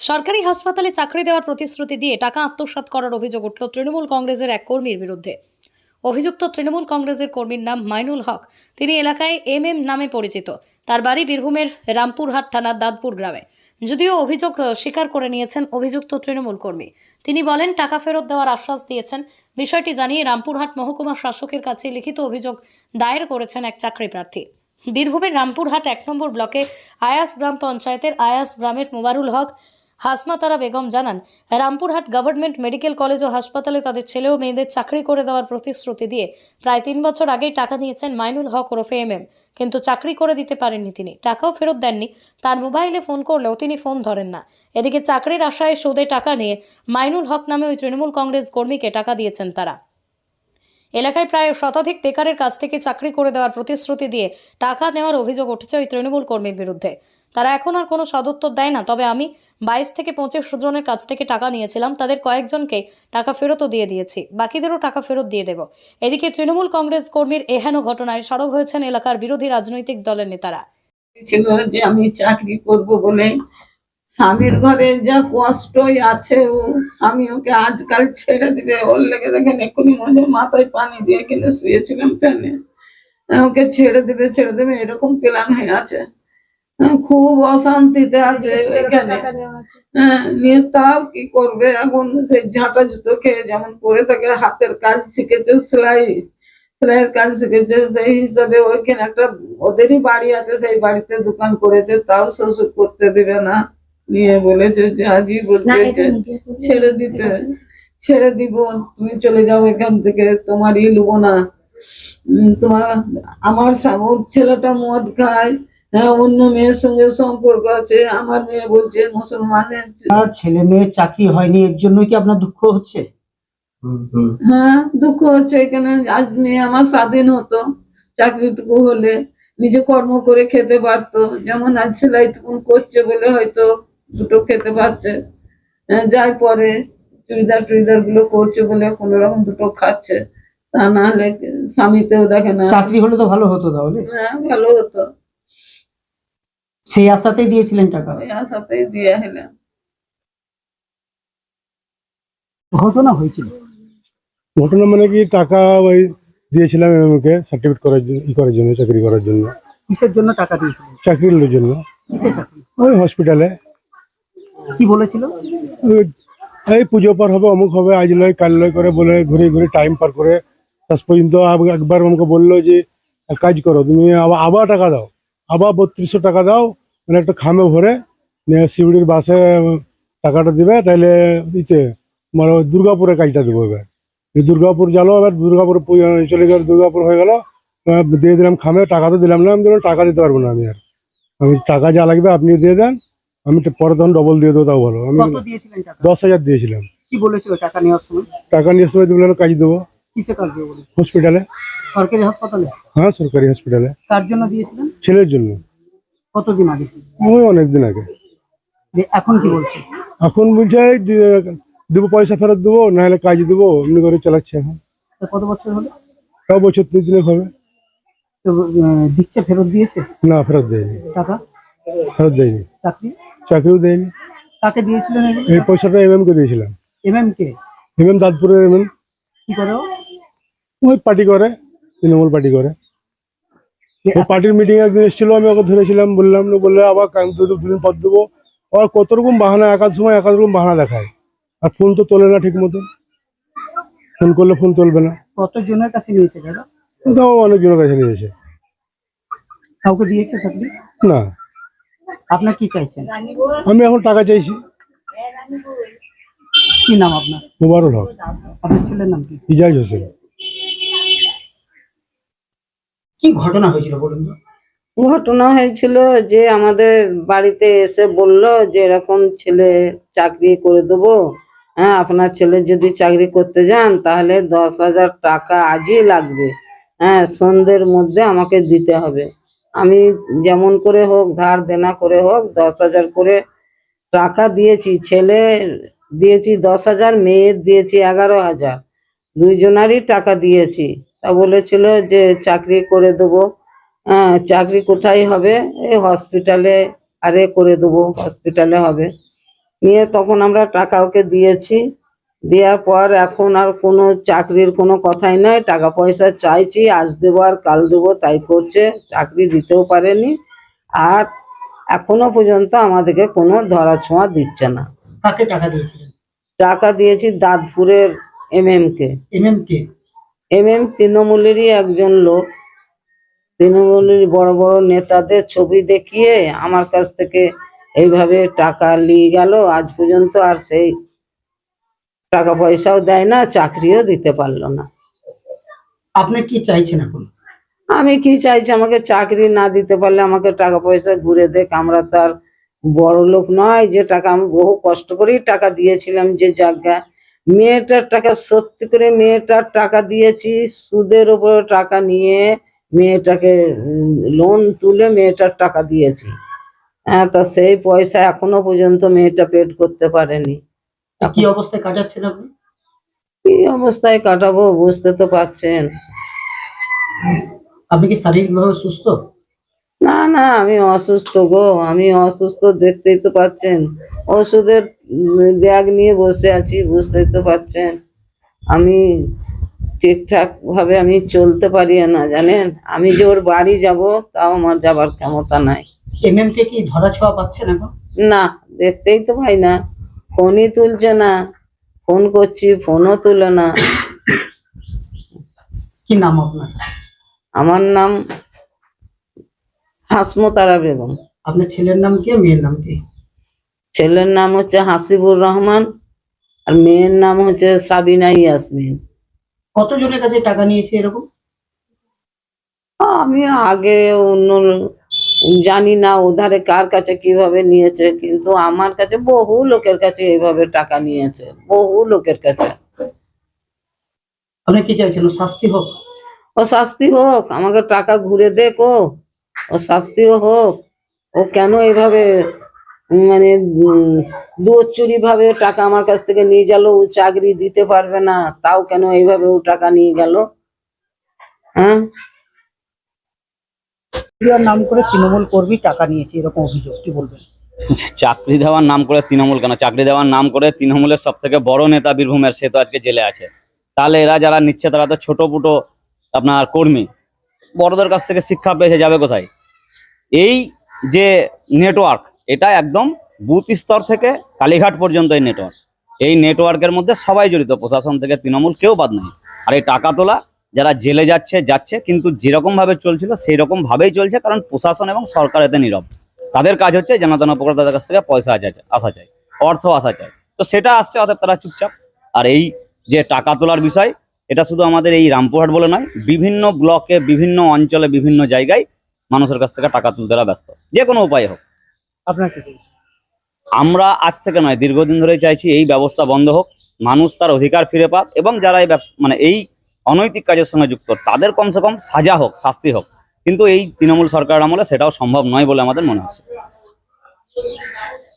সরকারি হাসপাতালে চাকরি দেওয়ার প্রতিশ্রুতি দিয়ে টাকা আত্মসাৎ করার অভিযোগ উঠল তৃণমূল কংগ্রেসের এক কর্মীর বিরুদ্ধে। অভিযুক্ত তৃণমূল কংগ্রেসের কর্মীর নাম মাইনুল হক। তিনি এলাকায় এমএম নামে পরিচিত। তার বাড়ি বীরভূমের রামপুরহাট থানার দাঁতপুর গ্রামে। যদিও অভিযোগ স্বীকার করে নিয়েছেন অভিযুক্ত তৃণমূল কর্মী। তিনি বলেন টাকা ফেরত দেওয়ার আশ্বাস দিয়েছেন। বিষয়টি জানিয়ে রামপুরহাট মহকুমা শাসকের কাছে লিখিত অভিযোগ দায়ের করেছেন এক চাকরি প্রার্থী। বীরভূমের রামপুরহাট ১ নম্বর ব্লকে আয়াস গ্রাম পঞ্চায়েতের আয়াস গ্রামের মোবারুল হক হাসমাতারা বেগম জানান, রামপুরহাট গভর্নমেন্ট মেডিকেল কলেজ ও হাসপাতালে তাদের ছেলে ও মেয়েদের চাকরি করে দেওয়ার প্রতিশ্রুতি দিয়ে প্রায় ৩ বছর আগেই টাকা নিয়েছেন মাইনুল হক ওরফে এমএম, কিন্তু চাকরি করে দিতে পারেননি তিনি। টাকাও ফেরত দেননি। তার মোবাইলে ফোন করলেও তিনি ফোন ধরেন না। এদিকে চাকরির আশায় সুদে টাকা নিয়ে মাইনুল হক নামে ওই তৃণমূল কংগ্রেস কর্মীকে টাকা দিয়েছেন তারা। এলাকায় প্রায় শতাধিক বেকারের কাছ থেকে চাকরি করে দেওয়ার প্রতিশ্রুতি দিয়ে টাকা নেওয়ার অভিযোগ উঠেছে ওই তৃণমূল কর্মীর বিরুদ্ধে। তারা এখন আর কোনো সদুত্তর দেয় না। তবে আমি ২২ থেকে ২৫ জনের কাছ থেকে টাকা নিয়েছিলাম, তাদের কয়েকজনকে টাকা ফেরতও দিয়ে দিয়েছি, বাকিদেরও টাকা ফেরত দিয়ে দেব। এদিকে তৃণমূল কংগ্রেস কর্মীর এহেন ঘটনায় সরব হয়েছেন এলাকার বিরোধী রাজনৈতিক দলের নেতারা। ছিল যে আমি চাকরি করব বলে স্বামীর ঘরে যা কষ্টই আছে, ও স্বামী ওকে আজকাল ছেড়ে দিবে ওর লেগে দেখেন এক্ষুনি মনে মাথায় পানি দিয়ে কিনে শুয়েছিলাম ফ্যানে। ওকে ছেড়ে দেবে এরকম প্ল্যান হয়ে আছে। খুব অশান্তিতে আছে এখানে। নিয়ে তাও কি করবে এখন, সেই ঝাঁটা জুতো খেয়ে যেমন পরে থাকে, হাতের কাজ শিখেছে, সেলাইয়ের কাজ শিখেছে, সেই হিসাবে ওইখানে একটা ওদেরই বাড়ি আছে, সেই বাড়িতে দোকান করেছে, তাও শ্বশুর করতে দিবে না। নিয়ে বলেছে যে আজই বলছে যে ছেড়ে দিব, তুমি চলে যাও এখান থেকে, তোমারই লুবো না। আমার ওর ছেলেটা মদ খায়, হ্যাঁ, অন্য মেয়ের সঙ্গে সম্পর্ক আছে। আমার মেয়ে বলছে মুসলমানের। আর ছেলে মেয়ের চাকরি হয়নি, এর জন্য কি আপনার দুঃখ হচ্ছে? হ্যাঁ, দুঃখ হচ্ছে। এখানে আজ মেয়ে আমার স্বাধীন হতো, চাকরিটুকু হলে নিজে কর্ম করে খেতে পারতো। যেমন আজ সেলাইটুকুন করছে বলে হয়তো দুটো খেতে পারছে, যাই পরে চুড়িদার গুলো করছে বলে কোন রকম দুটো খাচ্ছে। তা না হলে স্বামীতেও দেখে না। চাকরি হলে তো ভালো হতো তাহলে। হ্যাঁ, ভালো হতো। সেই আশাতেই দিয়েছিলেন টাকা? ওই আশাতেই দিয়ে হলাম। ঘটনা হয়েছিল? ঘটনা মানে কি, টাকা ওই দিয়েছিলাম এমকে সার্টিফিকেট করার জন্য, চাকরি করার জন্য। কিসের জন্য টাকা দিয়েছিলেন? চাকরির জন্য। কিসের চাকরি? ওই হসপিটালে। কি বলেছিল? এই পুজো পার হবে, অমুক হবে, আজ নয় কাল নয় করে বলে ঘুরে ঘুরে টাইম পার করে শেষ পর্যন্ত একবার আমাকে বললো যে এক কাজ করো, তুমি আবার টাকা দাও, আবার ৩২০০ টাকা দাও, মানে একটা খামে ভরে শিউড়ির বাসে টাকাটা দিবে, তাহলে দিতে মানে দুর্গাপুরে কাজটা দেবো। এবার দুর্গাপুর গেল, এবার দুর্গাপুর চলে গেল, দুর্গাপুর হয়ে গেল, দিয়ে দিলাম খামে, টাকা তো দিলাম না। আমি বললাম টাকা দিতে পারবো না, আমি টাকা যা লাগবে আপনি দিয়ে দেন, আমি পরে তখন ডবল দিয়ে দেবো, তাও ভালো। আমি ১০,০০০ দিয়েছিলাম। কি বলেছিল টাকা নেওয়ার সময়? টাকা নিয়ে সময় বললাম কাজ দেবো। কিসে কাজ দেবো বলে? হসপিটালে। সরকারি হাসপাতালে? হ্যাঁ, সরকারি হসপিটালে। কার জন্য দিয়েছিলেন? ছেলের জন্য। কতদিন আগে? ওই অনেকদিন আগে। এখন কি বলছে? এখন বলছে দেবো, পয়সা ফেরত দেবো, নাহলে কাজ দেবো, এমনি করে চালাচ্ছে এখন। কত বছর হলো? তাও বছর ৩ হবে। তো দিচ্ছে, ফেরত দিয়েছে? না, ফেরত দেয়নি। টাকা ফেরত দেয়নি। চাকরিও দেয়নি। কাকে দিয়েছিলেন এই পয়সাটা এমএম কে দিয়েছিলাম। এমএম কে? এমএম দাঁতপুরের এমএম। কি করে? ওই পার্টি করে, তৃণমূল পার্টি করে। ওই পার্টির মিটিং একদিন এসেছিল, আমি ওকে ধরেছিলাম, বললে আবার দুদিন পর দেবো। আবার কত রকম বাহানা, একাদ সময় একাদ রকম বাহানা দেখায়। আর ফোন তো তোলে না ঠিক মতো, ফোন করলে ফোন তুলবে না। কতজনের কাছে নিয়েছে দাদা? তাও অনেকজনের কাছে নিয়েছে। কাউকে দিয়েছে চাকরি? না। আপনার কি চাইছেন? আমি এখন টাকা চাইছি। কি নাম আপনার? মোবারুল হক। আপনার ছেলের নাম কি? ইজাজ হোসেন। কি ঘটনা হয়েছিল বলুন তো? ঘটনা হয়েছিল যে আমাদের বাড়িতে এসে বললো যে এরকম ছেলে চাকরি করে দেবো, হ্যাঁ, আপনার ছেলে যদি চাকরি করতে যান তাহলে ১০,০০০ টাকা আজই লাগবে, হ্যাঁ, সন্ধ্যের মধ্যে আমাকে দিতে হবে। আমি যেমন করে হোক, ধার দেনা করে হোক, ১০,০০০ করে টাকা দিয়েছি। ছেলে দিয়েছি ১০,০০০, মেয়ের দিয়েছি ১১,০০০, দুইজনারই টাকা দিয়েছি। তা বলেছিল যে চাকরি করে দেবো। হ্যাঁ, চাকরি কোথায় হবে? এই হসপিটালে। আরে করে দেবো, হসপিটালে হবে। নিয়ে তখন আমরা টাকা ওকে দিয়েছি। দেওয়ার পর এখন আর কোনো চাকরির কোনো কথাই নাই, টাকা পয়সা চাইছি, আজ দেবো আর কাল দেবো তাই করছে, চাকরি দিতেও পারেনি। আর এখনো পর্যন্ত আমাদেরকে কোনো ধরা ছোঁয়া দিচ্ছে না। কাকে টাকা দিয়েছিলেন? টাকা দিয়েছি দাঁতপুরের কে। কে? তৃণমূলেরই একজন লোক, তৃণমূলের বড় বড় নেতাদের ছবি দেখিয়ে আমার কাছ থেকে এইভাবে টাকা নিয়ে গেল। আজ পর্যন্ত আর সেই টাকা পয়সাও দেয় না, চাকরিও দিতে পারলো না। আপনি কি চাইছেন এখন? আমি কি চাইছি, আমাকে চাকরি না দিতে পারলে আমাকে টাকা পয়সা ঘুরে দেখ। আমরা তার বড় লোক নয় যে টাকা, আমি বহু কষ্ট করেই টাকা দিয়েছিলাম যে জায়গা। মেয়েটার টাকা, সত্যি করে মেয়েটার টাকা দিয়েছি, সুদের উপরে টাকা নিয়ে মেয়েটাকে লোন তুলে মেয়েটার টাকা দিয়েছি। হ্যাঁ, তা সেই পয়সা এখনো পর্যন্ত মেয়েটা পেড করতে পারেনি। কি অবস্থায় কাটাচ্ছেন আপনি? কি অবস্থায় কাটাবো বুঝতে তো পারছেন। আপনি কি শারীরিকভাবে সুস্থ? না না, আমি অসুস্থ গো, আমি অসুস্থ, দেখতেই তো পাচ্ছেন। ওষুধের ব্যাগ নিয়ে বসে আছি, বুঝতেই তো পাচ্ছেন। আমি ঠিকঠাক ভাবে আমি চলতে পারি না, জানেন। আমি যে ওর বাড়ি যাব তাও আমার যাবার ক্ষমতা নাই। কে কি ধরা ছোঁয়া পাচ্ছেন এখন? না, দেখতেই তো পাই না, ফোনই তুলছে না। ফোন করছি, ফোনও তুলে না। কি নাম আপনার? আমার নাম হাসমতারা বেগম। আপনার ছেলের নাম কি, মেয়ের নাম কি? ছেলের নাম হচ্ছে হাসিবুর রহমান আর মেয়ের নাম হচ্ছে সাবিনা ইয়াসমিন। কতজনের কাছে টাকা নিয়েছে এরকম? আমি আগে অন্য জানি না ওধারে কার কাছে কিভাবে নিয়েছে, কিন্তু আমার কাছে বহু লোকের কাছে এইভাবে টাকা নিয়েছে, বহু লোকের কাছে। আপনি কি চাইছেন? ও শাস্তি হোক? ও শাস্তি হোক, আমাকে টাকা ঘুরে দেখ, ও শাস্তিও হোক। ও কেন এইভাবে মানে দুচুরি ভাবে টাকা আমার কাছ থেকে নিয়ে গেল? ও চাকরি দিতে পারবে না, তাও কেন এইভাবে ও টাকা নিয়ে গেল? হ্যাঁ, ক্রিয়ার নাম করে তৃণমূল কর্মী টাকা নিয়েছে এরকম অভিযোগ, কি বলবেন? চাকরি দেওয়ার নাম করে তৃণমূল কেন? চাকরি দেওয়ার নাম করে তৃণমূলের সব থেকে বড় নেতা বীরভূমের, সে তো আজকে জেলে আছে। তাহলে এরা যারা নিচ্ছে তারা তো ছোট পুটো আপনার কর্মী, বড়দের কাছ থেকে শিক্ষা পেয়েছে, যাবে কোথায়? এই যে নেটওয়ার্ক, এটা একদম বুথ স্তর থেকে কালীঘাট পর্যন্ত এই নেটওয়ার্ক। এই নেটওয়ার্কের মধ্যে সবাই জড়িত, প্রশাসন থেকে তৃণমূল কেউ বাদ নেই। আর এই টাকা তোলা যারা জেলে যাচ্ছে কিন্তু যেরকম ভাবে চলছিল সেই রকম ভাবেই চলছে, কারণ প্রশাসন এবং সরকার এতে নীরব। তাদের কাজ হচ্ছে যেন তেন প্রকার তাদের কাছ থেকে পয়সা আসা চাই, অর্থ আসা চাই, তো সেটা আসছে, অতএব তারা চুপচাপ। আর এই যে টাকা তোলার বিষয়, এটা শুধু আমাদের এই রামপুরহাট বলে নয়, বিভিন্ন ব্লকে, বিভিন্ন অঞ্চলে, বিভিন্ন জায়গায় মানুষের কাছ থেকে টাকা তুলতে ব্যস্ত, যে কোনো উপায় হোক। আপনার কি চাইছেন? আমরা আজ থেকে নয়, দীর্ঘদিন ধরে চাইছি এই ব্যবস্থা বন্ধ হোক, মানুষ তার অধিকার ফিরে পাক, এবং যারা এই মানে এই অনৈতিক কাজের সঙ্গে যুক্ত তাদের কমসে কম সাজা হোক, শাস্তি হোক। কিন্তু এই তৃণমূল সরকার আমলে সেটাও সম্ভব নয় বলে আমাদের মনে হচ্ছে।